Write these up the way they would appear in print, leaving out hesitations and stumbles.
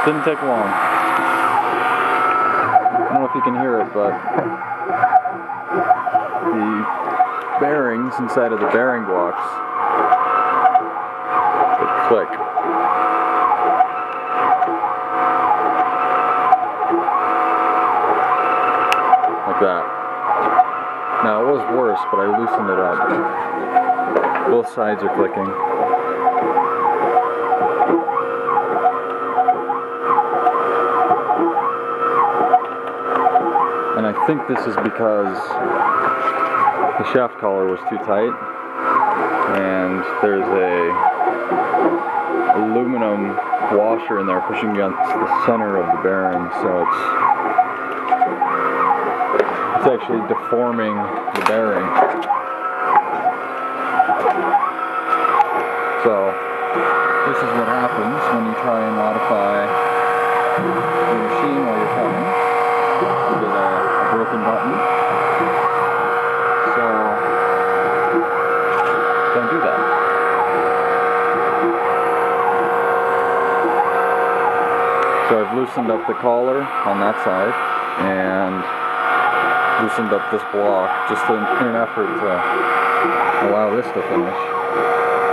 Didn't take long. I don't know if you can hear it, but the bearings inside of the bearing blocks, they click. Like that. Now it was worse, but I loosened it up. Both sides are clicking. And I think this is because the shaft collar was too tight, and there's a aluminum washer in there pushing against the center of the bearing, so it's actually deforming the bearing. So this is what happens when you try and modify the machine while you're coming. You get a broken button. So don't do that. So I've loosened up the collar on that side and loosened up this block just in an effort to allow this to finish.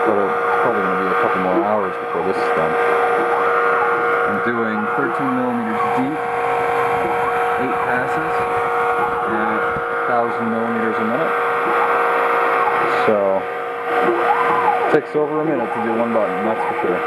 But it's probably going to be a couple more hours before this is done. I'm doing 13 millimeters deep, 8 passes at 1,000 millimeters a minute. So it takes over a minute to do one button, that's for sure.